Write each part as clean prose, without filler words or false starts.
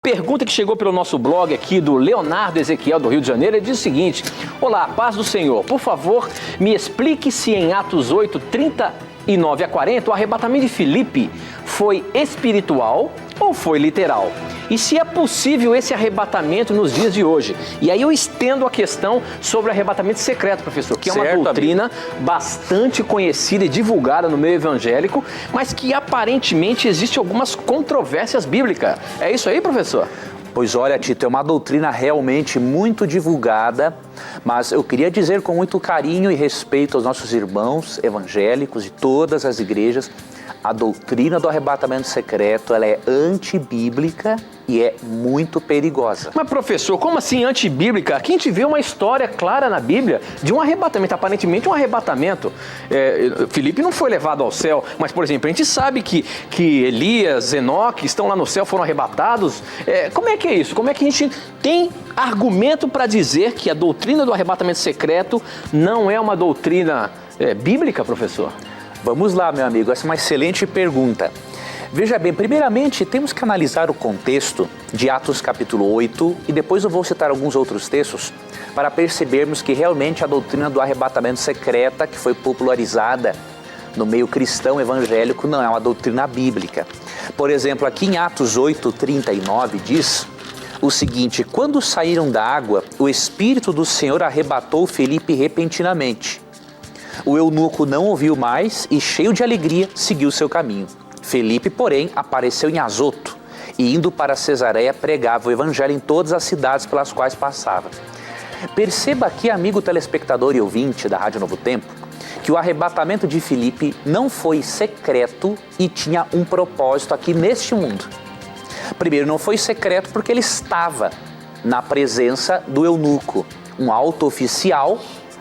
Pergunta que chegou pelo nosso blog aqui do Leonardo Ezequiel, do Rio de Janeiro, ele diz o seguinte: olá, paz do Senhor, por favor, me explique se em Atos 8, 39 a 40, o arrebatamento de Filipe foi espiritual ou foi literal? E se é possível esse arrebatamento nos dias de hoje? E aí eu estendo a questão sobre o arrebatamento secreto, professor, que é uma doutrina bastante conhecida e divulgada no meio evangélico, mas que aparentemente existe algumas controvérsias bíblicas. É isso aí, professor? Pois olha, Tito, é uma doutrina realmente muito divulgada, mas eu queria dizer com muito carinho e respeito aos nossos irmãos evangélicos de todas as igrejas, a doutrina do arrebatamento secreto, ela é antibíblica e é muito perigosa. Mas professor, como assim antibíblica? Aqui a gente vê uma história clara na Bíblia de um arrebatamento, aparentemente um arrebatamento. Filipe não foi levado ao céu, mas por exemplo, a gente sabe que Elias, Enoque estão lá no céu, foram arrebatados. Como é que é isso? Como é que a gente tem argumento para dizer que a doutrina do arrebatamento secreto não é uma doutrina bíblica, professor? Vamos lá, meu amigo, essa é uma excelente pergunta. Veja bem, primeiramente temos que analisar o contexto de Atos capítulo 8 e depois eu vou citar alguns outros textos para percebermos que realmente a doutrina do arrebatamento secreta que foi popularizada no meio cristão evangélico não é uma doutrina bíblica. Por exemplo, aqui em Atos 8, 39 diz o seguinte: quando saíram da água, o Espírito do Senhor arrebatou Filipe repentinamente. O eunuco não ouviu mais e, cheio de alegria, seguiu seu caminho. Filipe, porém, apareceu em Azoto e, indo para Cesareia, pregava o evangelho em todas as cidades pelas quais passava. Perceba aqui, amigo telespectador e ouvinte da Rádio Novo Tempo, que o arrebatamento de Filipe não foi secreto e tinha um propósito aqui neste mundo. Primeiro, não foi secreto porque ele estava na presença do eunuco, um alto oficial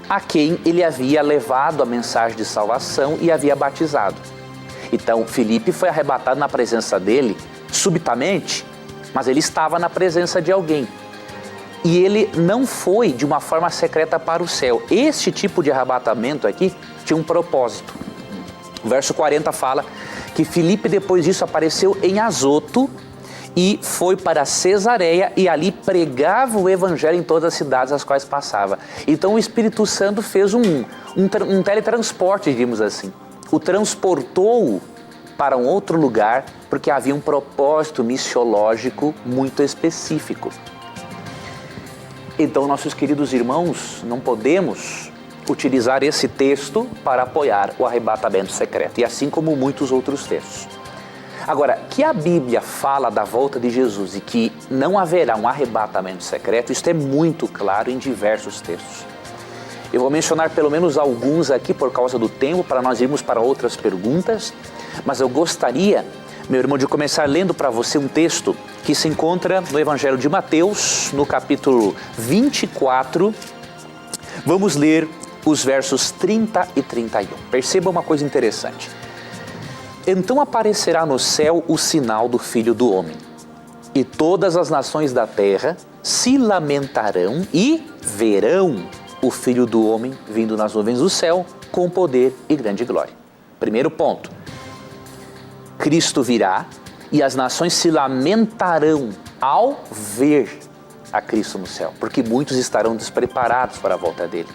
a quem ele havia levado a mensagem de salvação e havia batizado. Então, Filipe foi arrebatado na presença dele, subitamente, mas ele estava na presença de alguém. E ele não foi de uma forma secreta para o céu. Este tipo de arrebatamento aqui tinha um propósito. O verso 40 fala que Filipe, depois disso, apareceu em Azoto e foi para Cesareia e ali pregava o evangelho em todas as cidades às quais passava. Então o Espírito Santo fez um teletransporte, digamos assim. O transportou para um outro lugar porque havia um propósito missiológico muito específico. Então, nossos queridos irmãos, não podemos utilizar esse texto para apoiar o arrebatamento secreto, e assim como muitos outros textos. Agora, que a Bíblia fala da volta de Jesus e que não haverá um arrebatamento secreto, isso é muito claro em diversos textos. Eu vou mencionar pelo menos alguns aqui por causa do tempo, para nós irmos para outras perguntas, mas eu gostaria, meu irmão, de começar lendo para você um texto que se encontra no Evangelho de Mateus, no capítulo 24. Vamos ler os versos 30 e 31. Perceba uma coisa interessante. Então aparecerá no céu o sinal do Filho do Homem, e todas as nações da terra se lamentarão e verão o Filho do Homem vindo nas nuvens do céu com poder e grande glória. Primeiro ponto, Cristo virá e as nações se lamentarão ao ver a Cristo no céu, porque muitos estarão despreparados para a volta dele.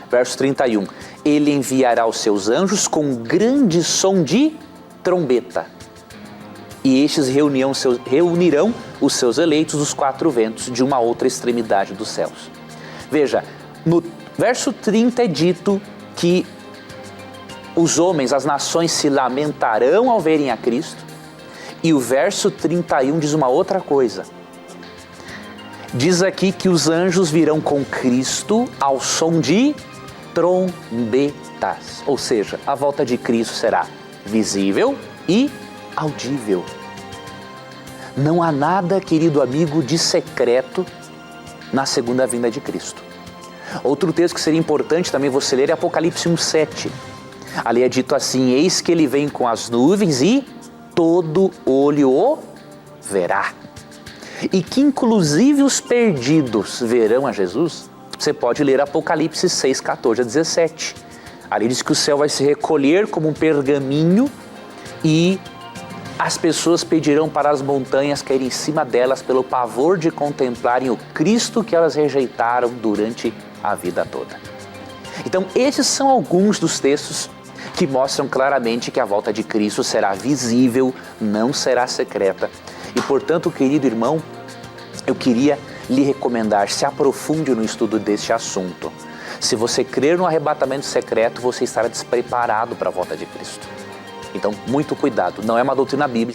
Verso 31, ele enviará os seus anjos com um grande som de trombeta, e estes reunirão os seus eleitos dos quatro ventos de uma outra extremidade dos céus. Veja, no verso 30 é dito que os homens, as nações se lamentarão ao verem a Cristo, e o verso 31 diz uma outra coisa. Diz aqui que os anjos virão com Cristo ao som de trombetas, ou seja, a volta de Cristo será visível e audível. Não há nada, querido amigo, de secreto na segunda vinda de Cristo. Outro texto que seria importante também você ler é Apocalipse 1:7. Ali é dito assim: eis que ele vem com as nuvens e todo olho o verá. E que inclusive os perdidos verão a Jesus. Você pode ler Apocalipse 6, 14 a 17. Ali diz que o céu vai se recolher como um pergaminho e as pessoas pedirão para as montanhas caírem em cima delas pelo pavor de contemplarem o Cristo que elas rejeitaram durante a vida toda. Então, esses são alguns dos textos que mostram claramente que a volta de Cristo será visível, não será secreta. E, portanto, querido irmão, eu queria lhe recomendar, se aprofunde no estudo deste assunto. Se você crer no arrebatamento secreto, você estará despreparado para a volta de Cristo. Então, muito cuidado, não é uma doutrina bíblica.